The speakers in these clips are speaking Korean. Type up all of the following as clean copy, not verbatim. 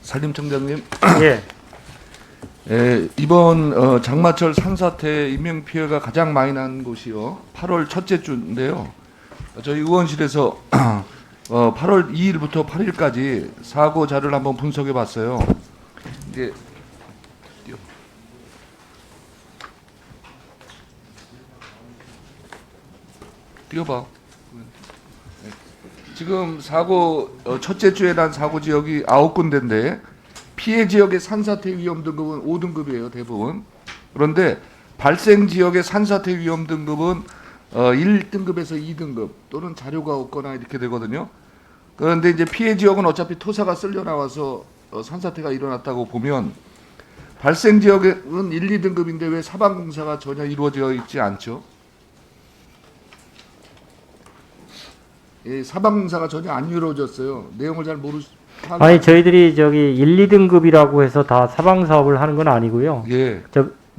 산림청장님, 예. 이번 장마철 산사태 인명 피해가 가장 많이 난 곳이요. 8월 첫째 주인데요. 저희 의원실에서 8월 2일부터 8일까지 사고 자료를 한번 분석해 봤어요. 이제 띄워봐. 지금 사고 첫째 주에 난 사고 지역이 9군데인데 피해 지역의 산사태 위험 등급은 5등급이에요, 대부분. 그런데 발생 지역의 산사태 위험 등급은 1등급에서 2등급 또는 자료가 없거나 이렇게 되거든요. 그런데 이제 피해 지역은 어차피 토사가 쓸려 나와서 산사태가 일어났다고 보면 발생 지역은 1, 2등급인데 왜 사방 공사가 전혀 이루어져 있지 않죠? 예, 사방 공사가 전혀 안 이루어졌어요. 내용을 잘 아니 저희들이 저기 1, 2등급이라고 해서 다 사방 사업을 하는 건 아니고요. 예.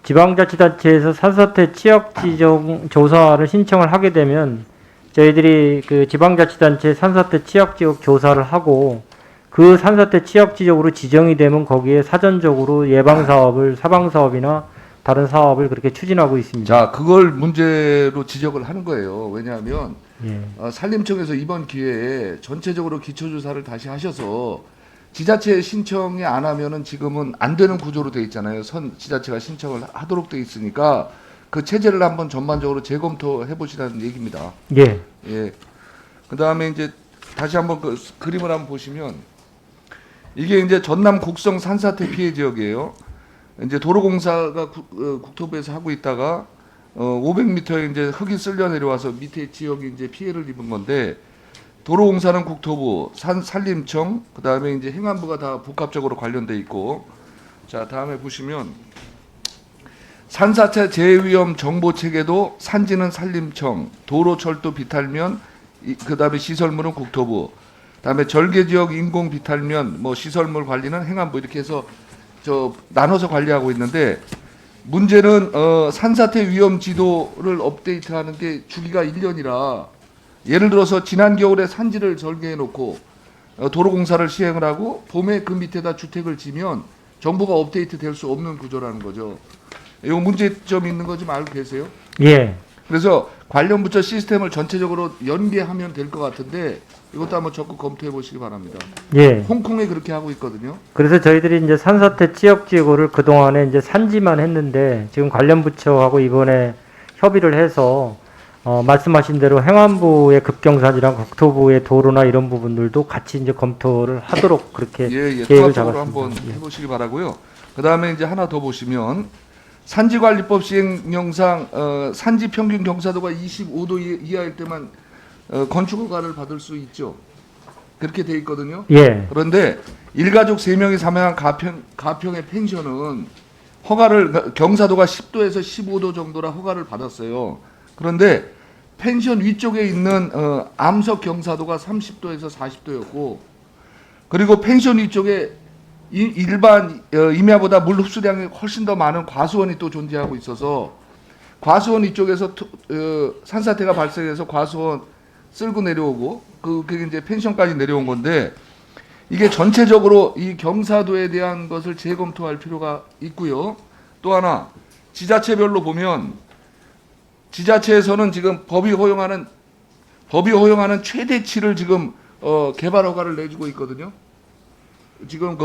지방자치단체에서 산사태 취약 지정 조사를 신청을 하게 되면 저희들이 그 지방자치단체 산사태 취약 지역 조사를 하고 그 산사태 취약 지역으로 지정이 되면 거기에 사전적으로 예방 사업을 사방 사업이나 다른 사업을 그렇게 추진하고 있습니다. 자, 그걸 문제로 지적을 하는 거예요. 왜냐하면 예. 산림청에서 이번 기회에 전체적으로 기초조사를 다시 하셔서 지자체 신청이 안 하면은 지금은 안 되는 구조로 돼 있잖아요. 지자체가 신청을 하도록 돼 있으니까 그 체제를 한번 전반적으로 재검토해 보시라는 얘기입니다. 예. 예. 그다음에 이제 다시 한번 그 그림을 한번 보시면 이게 이제 전남 곡성 산사태 피해 지역이에요. 이제 도로공사가 국토부에서 하고 있다가 500m에 이제 흙이 쓸려 내려와서 밑에 지역이 이제 피해를 입은 건데 도로공사는 국토부, 산림청, 그다음에 이제 행안부가 다 복합적으로 관련돼 있고, 자 다음에 보시면 산사태 재해위험 정보 체계도 산지는 산림청, 도로, 철도, 비탈면, 그다음에 시설물은 국토부, 그다음에 절개 지역 인공 비탈면, 뭐 시설물 관리는 행안부 이렇게 해서 나눠서 관리하고 있는데. 문제는 산사태 위험 지도를 업데이트하는 게 주기가 1년이라 예를 들어서 지난 겨울에 산지를 절개해 놓고 도로공사를 시행을 하고 봄에 그 밑에다 주택을 지면 정보가 업데이트 될 수 없는 구조라는 거죠. 이거 문제점이 있는 거 좀 알고 계세요? 예. 그래서 관련 부처 시스템을 전체적으로 연계하면 될 것 같은데 이것도 한번 적극 검토해 보시기 바랍니다. 예. 홍콩에 그렇게 하고 있거든요. 그래서 저희들이 이제 산사태 취약 지역을 그동안에 이제 산지만 했는데 지금 관련 부처하고 이번에 협의를 해서 말씀하신 대로 행안부의 급경사지랑 국토부의 도로나 이런 부분들도 같이 이제 검토를 하도록 그렇게 예, 계획을 통합적으로 잡았습니다. 한번 해보시기 바라고요. 그 다음에 이제 하나 더 보시면 산지관리법 시행령상 산지 평균 경사도가 25도 이하일 때만 건축허가를 받을 수 있죠. 그렇게 돼 있거든요. 예. 그런데 일가족 3명이 사망한 가평의 펜션은 허가를 경사도가 10도에서 15도 정도라 허가를 받았어요. 그런데 펜션 위쪽에 있는 암석 경사도가 30도에서 40도였고 그리고 펜션 위쪽에 일반 임야보다 물 흡수량이 훨씬 더 많은 과수원이 또 존재하고 있어서 과수원 이쪽에서 산사태가 발생해서 과수원 쓸고 내려오고 그게 이제 펜션까지 내려온 건데 이게 전체적으로 이 경사도에 대한 것을 재검토할 필요가 있고요. 또 하나 지자체별로 보면 지자체에서는 지금 법이 허용하는 최대치를 지금 개발 허가를 내주고 있거든요. 지금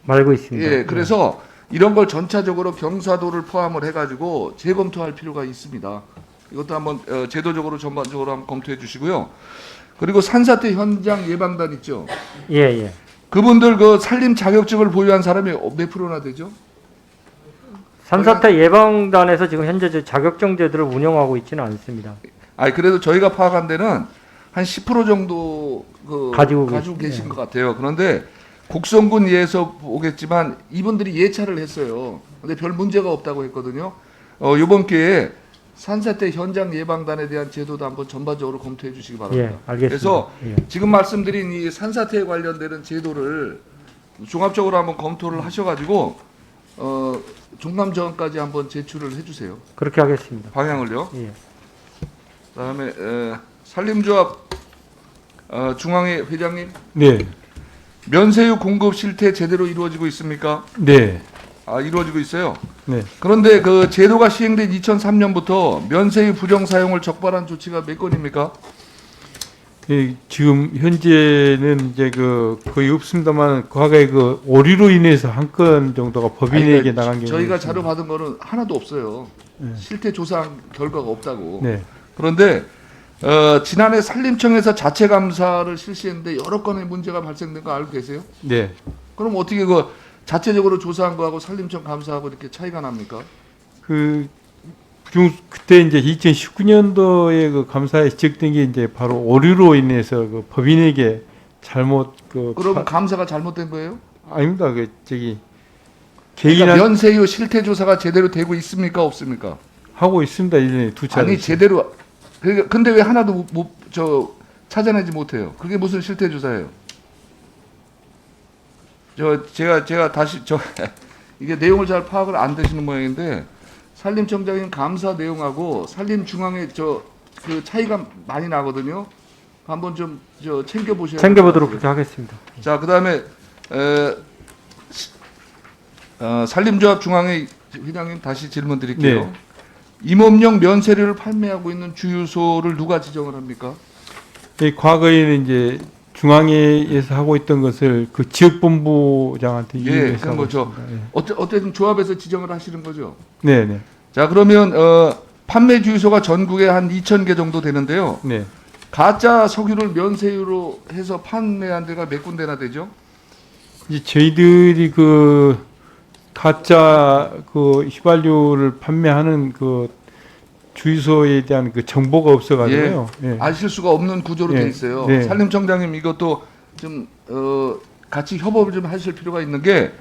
말고 있습니다. 예, 그래서 이런 걸 전체적으로 경사도를 포함을 해가지고 재검토할 필요가 있습니다. 이것도 한번 제도적으로 전반적으로 한번 검토해 주시고요. 그리고 산사태 현장 예방단 있죠. 예, 예. 그분들 그 산림 자격증을 보유한 사람이 몇 프로나 되죠? 산사태 예방단에서 지금 현재 자격증 제도를 운영하고 있지는 않습니다. 아니 그래도 저희가 파악한 데는 한 10% 정도 가지고 계신 것 같아요. 그런데 곡성군 예에서 보겠지만 이분들이 예찰을 했어요. 근데 별 문제가 없다고 했거든요. 이번 기회에 산사태 현장 예방단에 대한 제도도 한번 전반적으로 검토해 주시기 바랍니다. 예, 알겠습니다. 그래서 예. 지금 말씀드린 이 산사태에 관련되는 제도를 종합적으로 한번 검토를 하셔가지고 종감정원까지 한번 제출을 해주세요. 그렇게 하겠습니다. 방향을요. 예. 그다음에 산림조합 중앙회 회장님. 네. 면세유 공급 실태 제대로 이루어지고 있습니까? 네. 아, 이루어지고 있어요. 네. 그런데 그 제도가 시행된 2003년부터 면세유 부정 사용을 적발한 조치가 몇 건입니까? 지금 현재는 이제 그 거의 없습니다만 과거에 그 오류로 인해서 한 건 정도가 법인에게 아니, 나간 경우 저희가 자료 받은 거는 하나도 없어요. 실태 조사 결과가 없다고. 네. 그런데 지난해 산림청에서 자체 감사를 실시했는데 여러 건의 문제가 발생된 거 알고 계세요? 네. 그럼 어떻게 그 자체적으로 조사한 거하고 산림청 감사하고 이렇게 차이가 납니까? 그때 이제 2019년도에 그 감사에 지적된 게 이제 바로 오류로 인해서 그 법인에게 잘못 그럼 감사가 잘못된 거예요? 아닙니다. 그 저기 그러니까 개인한 면세유 실태 조사가 제대로 되고 있습니까 없습니까? 하고 있습니다. 1년에 두 차례. 아니 제대로 근데 왜 하나도 찾아내지 못해요? 그게 무슨 실태 조사예요? 제가 다시 이게 내용을 잘 파악을 안 되시는 모양인데 산림청장님 감사 내용하고 산림중앙의 그 차이가 많이 나거든요. 한번 좀 챙겨 보셔야 챙겨보도록 그렇게 하겠습니다. 자, 그다음에 산림조합 중앙회 회장님 다시 질문 드릴게요. 네. 임업용 면세류를 판매하고 있는 주유소를 누가 지정을 합니까? 과거에는 이제 중앙회에서 하고 있던 것을 그 지역본부장한테 예, 이행해서 그럼 하고 뭐죠? 있습니다. 예. 어쨌든 조합에서 지정을 하시는 거죠. 네, 네, 자, 그러면 판매 주유소가 전국에 한 2,000개 정도 되는데요. 네. 가짜 석유를 면세유로 해서 판매한 데가 몇 군데나 되죠? 이제 저희들이 그 가짜 그 휘발유를 판매하는 그 주유소에 대한 그 정보가 없어가지고요. 예. 아실 수가 없는 구조로 예, 돼 있어요. 네. 산림청장님 이것도 좀 같이 협업을 좀 하실 필요가 있는 게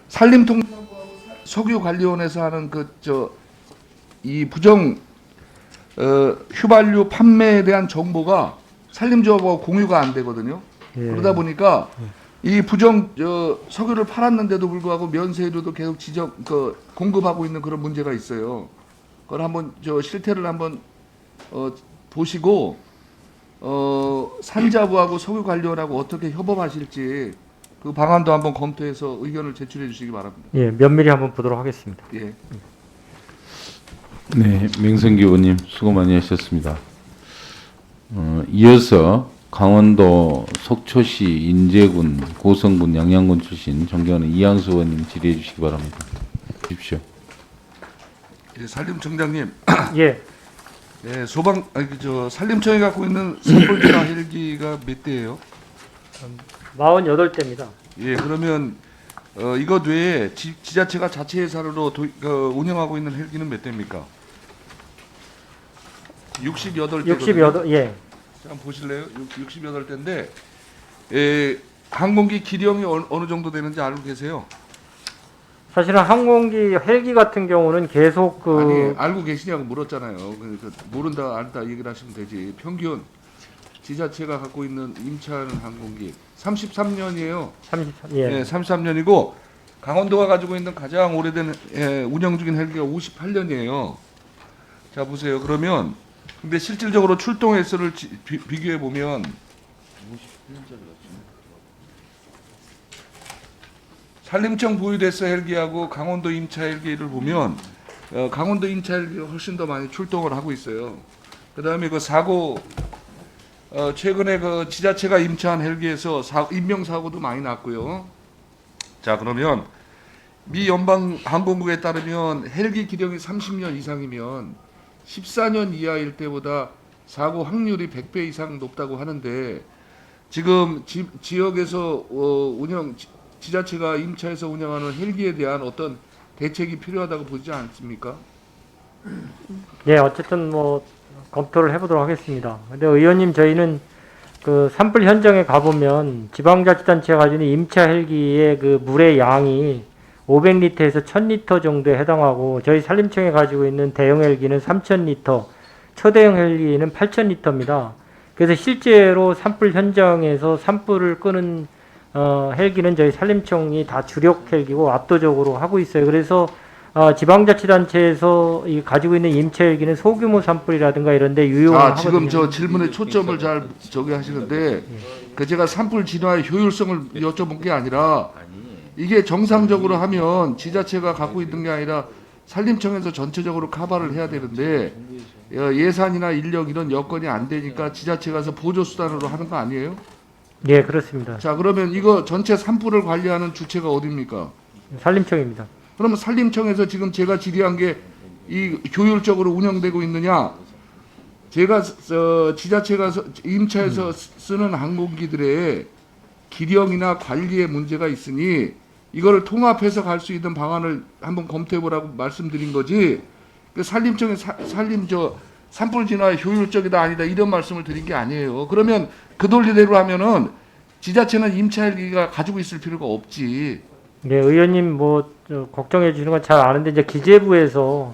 산림통상부하고 석유관리원에서 하는 이 부정 휘발유 판매에 대한 정보가 산림조합하고 공유가 안 되거든요. 예. 그러다 보니까 이 부정 석유를 팔았는데도 불구하고 면세류도 계속 공급하고 있는 그런 문제가 있어요. 그걸 한번 실태를 한번 보시고 산자부하고 석유관리원하고 어떻게 협업하실지 그 방안도 한번 검토해서 의견을 제출해 주시기 바랍니다. 예, 면밀히 한번 보도록 하겠습니다. 예. 네, 명성기 의원님 수고 많이 하셨습니다. 이어서 강원도 속초시 인제군 고성군 양양군 출신 존경하는 이양수 의원님 질의해 주시기 바랍니다. 주십시오. 예, 산림청장님, 예, 네, 산림청이 갖고 있는 산불지나 헬기가 몇 대예요? 48대입니다. 예, 그러면 이것 외에 지자체가 자체 예산으로 운영하고 있는 헬기는 몇 대입니까? 68대. 68, 예. 한번 보실래요? 68대인데 항공기 기령이 어느 정도 되는지 알고 계세요? 사실은 항공기 헬기 같은 경우는 계속 아니 알고 계시냐고 물었잖아요. 모른다 알다 얘기를 하시면 되지. 평균 지자체가 갖고 있는 임차하는 항공기 33년이에요. 33, 예. 네, 33년이고 강원도가 가지고 있는 가장 오래된 운영 중인 헬기가 58년이에요. 자 보세요. 그러면 근데 실질적으로 출동 횟수를 비교해 보면 58년짜리 산림청 보유됐어 헬기하고 강원도 임차 헬기를 보면 강원도 임차 헬기가 훨씬 더 많이 출동을 하고 있어요. 그다음에 그 사고 최근에 그 지자체가 임차한 헬기에서 인명 사고도 많이 났고요. 자 그러면 미 연방 항공국에 따르면 헬기 기령이 30년 이상이면 14년 이하일 때보다 사고 확률이 100배 이상 높다고 하는데 지금 지역에서 지자체가 임차해서 운영하는 헬기에 대한 어떤 대책이 필요하다고 보지 않습니까? 예, 어쨌든 뭐 검토를 해보도록 하겠습니다. 근데 의원님 저희는 그 산불 현장에 가보면 지방자치단체가 가지고 있는 임차 헬기의 그 물의 양이 500리터에서 1000리터 정도에 해당하고 저희 산림청에 가지고 있는 대형 헬기는 3000리터, 초대형 헬기는 8000리터입니다. 그래서 실제로 산불 현장에서 산불을 끄는 헬기는 저희 산림청이 다 주력 헬기고 압도적으로 하고 있어요. 그래서 지방자치단체에서 가지고 있는 임차 헬기는 소규모 산불이라든가 이런 데 유용을 하거든요. 지금 저 질문의 초점을 잘 하시는데 그 제가 산불 진화의 효율성을 여쭤본 게 아니라 이게 정상적으로 하면 지자체가 갖고 있는 게 아니라 산림청에서 전체적으로 커버를 해야 되는데 예산이나 인력 이런 여건이 안 되니까 지자체 가서 보조 수단으로 하는 거 아니에요? 예, 그렇습니다. 자, 그러면 이거 전체 산불을 관리하는 주체가 어디입니까? 산림청입니다. 그러면 산림청에서 지금 제가 질의한 게 이 효율적으로 운영되고 있느냐? 제가 지자체가 임차에서 쓰는 항공기들의 기령이나 관리에 문제가 있으니 이거를 통합해서 갈 수 있는 방안을 한번 검토해 보라고 말씀드린 거지. 그 산림청의 산불 진화 효율적이다 아니다 이런 말씀을 드린 게 아니에요. 그러면 그 논리대로 하면은 지자체는 임차 헬기가 가지고 있을 필요가 없지. 네, 의원님 걱정해 주시는 건 잘 아는데 이제 기재부에서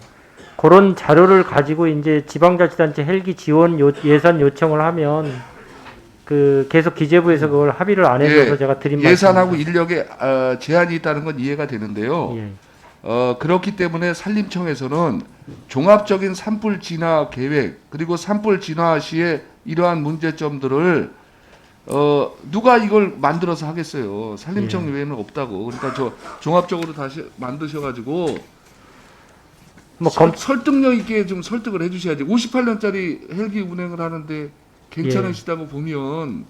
그런 자료를 가지고 이제 지방자치단체 헬기 지원 예산 요청을 하면 계속 기재부에서 그걸 합의를 안 해줘서 예, 제가 드린 예산하고 말씀입니다. 인력에 제한이 있다는 건 이해가 되는데요. 예. 그렇기 때문에 산림청에서는 종합적인 산불 진화 계획 그리고 산불 진화 시에 이러한 문제점들을 누가 이걸 만들어서 하겠어요. 산림청 외에는 없다고. 그러니까 저 종합적으로 다시 만드셔가지고 설득력 있게 좀 설득을 해주셔야지. 58년짜리 헬기 운행을 하는데 괜찮으시다고 보면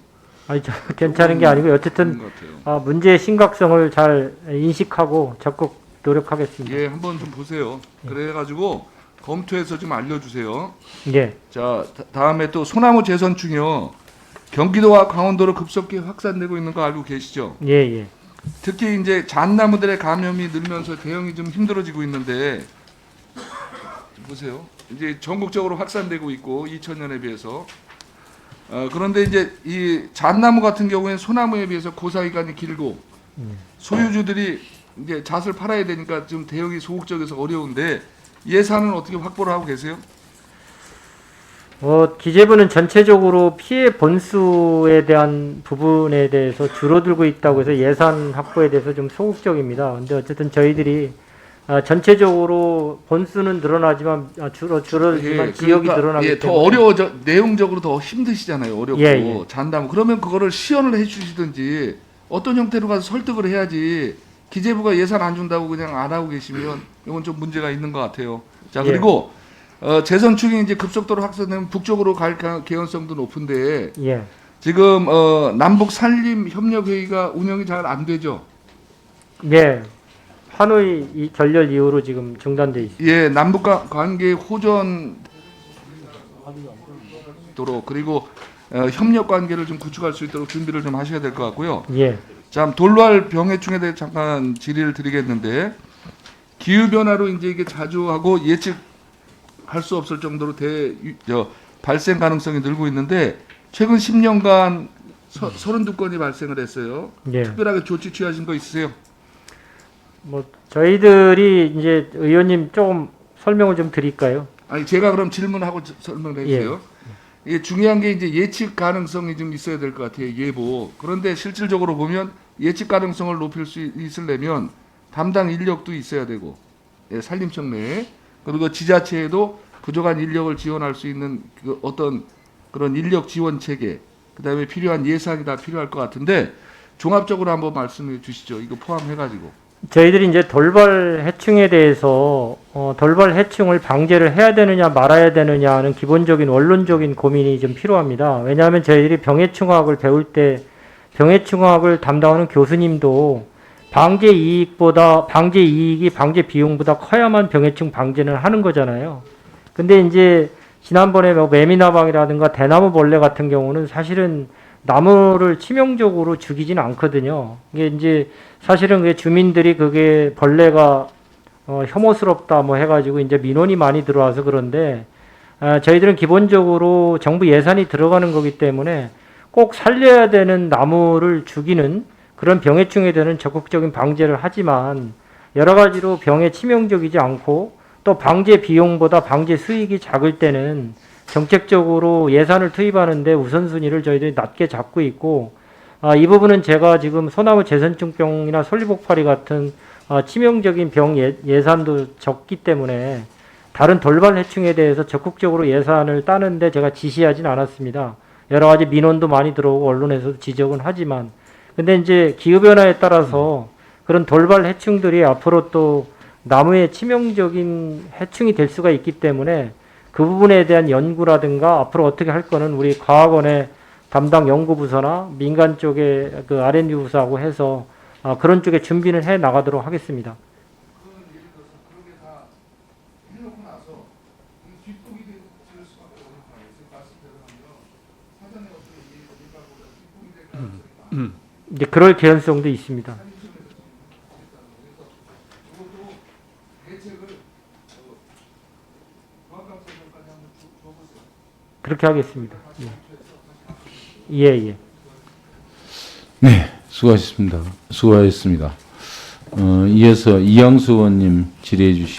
아니, 괜찮은 게 아니고 어쨌든 것 같아요. 문제의 심각성을 잘 인식하고 적극 노력하겠습니다. 예, 한번 좀 보세요. 그래가지고 검토해서 좀 알려주세요. 예. 자, 다음에 또 소나무 재선충이요. 경기도와 강원도로 급속히 확산되고 있는 거 알고 계시죠? 예, 예. 특히 이제 잣나무들의 감염이 늘면서 대응이 좀 힘들어지고 있는데 보세요. 이제 전국적으로 확산되고 있고 2000년에 비해서 그런데 이제 이 잣나무 같은 경우에는 소나무에 비해서 고사기간이 길고 소유주들이 이제 잣을 팔아야 되니까 좀 대응이 소극적이어서 어려운데 예산은 어떻게 확보를 하고 계세요? 기재부는 전체적으로 피해 본수에 대한 부분에 대해서 줄어들고 있다고 해서 예산 확보에 대해서 좀 소극적입니다. 근데 어쨌든 저희들이 전체적으로 본수는 늘어나지만 줄어들지만 지역이 늘어나기 더 때문에 어려워져 내용적으로 더 힘드시잖아요. 어렵고 예. 잔다무 그러면 그거를 시연을 해주시든지 어떤 형태로 가서 설득을 해야지. 기재부가 예산 안 준다고 그냥 안 하고 계시면 이건 좀 문제가 있는 것 같아요. 자, 그리고 재선축이 이제 급속도로 확산되면 북쪽으로 갈 개연성도 높은데 예. 지금 남북 산림 협력 회의가 운영이 잘 안 되죠. 예. 하노이 이 결렬 이후로 지금 중단돼 있습니다. 예, 남북 관계 호전도로 그리고 협력 관계를 좀 구축할 수 있도록 준비를 좀 하셔야 될 것 같고요. 예. 자, 돌발 병해충에 대해 잠깐 질의를 드리겠는데 기후 변화로 이제 이게 자주 하고 예측할 수 없을 정도로 발생 가능성이 늘고 있는데 최근 10년간 32건이 발생을 했어요. 예. 특별하게 조치 취하신 거 있으세요? 저희들이 이제 의원님 조금 설명을 좀 드릴까요? 아니 제가 그럼 질문하고 설명을 해주세요. 이게 중요한 게 이제 예측 가능성이 좀 있어야 될 것 같아요. 예보. 그런데 실질적으로 보면 예측 가능성을 높일 수 있으려면 담당 인력도 있어야 되고 산림청 내에 그리고 지자체에도 부족한 인력을 지원할 수 있는 어떤 그런 인력 지원 체계 그다음에 필요한 예산이 다 필요할 것 같은데 종합적으로 한번 말씀해 주시죠. 이거 포함해가지고. 저희들이 이제 돌발 해충에 대해서 돌발 해충을 방제를 해야 되느냐 말아야 되느냐 하는 기본적인 원론적인 고민이 좀 필요합니다. 왜냐하면 저희들이 병해충학을 배울 때 병해충학을 담당하는 교수님도 방제 이익이 방제 비용보다 커야만 병해충 방제는 하는 거잖아요. 근데 이제 지난번에 매미나방이라든가 대나무벌레 같은 경우는 사실은 나무를 치명적으로 죽이지는 않거든요. 이게 이제 사실은 그 주민들이 그게 벌레가 혐오스럽다 해가지고 이제 민원이 많이 들어와서 그런데 저희들은 기본적으로 정부 예산이 들어가는 거기 때문에 꼭 살려야 되는 나무를 죽이는 그런 병해충에 대한 적극적인 방제를 하지만 여러 가지로 병에 치명적이지 않고 또 방제 비용보다 방제 수익이 작을 때는 정책적으로 예산을 투입하는데 우선순위를 저희들이 낮게 잡고 있고 이 부분은 제가 지금 소나무 재선충병이나 솔리복파리 같은 치명적인 병 예산도 적기 때문에 다른 돌발 해충에 대해서 적극적으로 예산을 따는데 제가 지시하진 않았습니다. 여러 가지 민원도 많이 들어오고 언론에서도 지적은 하지만 근데 이제 기후변화에 따라서 그런 돌발 해충들이 앞으로 또 나무의 치명적인 해충이 될 수가 있기 때문에 그 부분에 대한 연구라든가 앞으로 어떻게 할 거는 우리 과학원의 담당 연구부서나 민간 쪽의 그 R&D 부서하고 해서 그런 쪽에 준비를 해 나가도록 하겠습니다. 그건 예를 들어서 그런 게 다 해놓고 나서 이 뒷북이 될 수밖에 없는 거 아니에요. 지금 말씀대로 하면 사전에 어떤 일가보다 뒷북이 될 가능성이 많아요. 이제 그럴 개연성도 있습니다. 그것도 대책을 조합감사장까지 한번 줘보세요. 그렇게 하겠습니다. 예, 예. 네, 수고하셨습니다. 수고하셨습니다. 이어서 이양수 의원님 질의해 주시기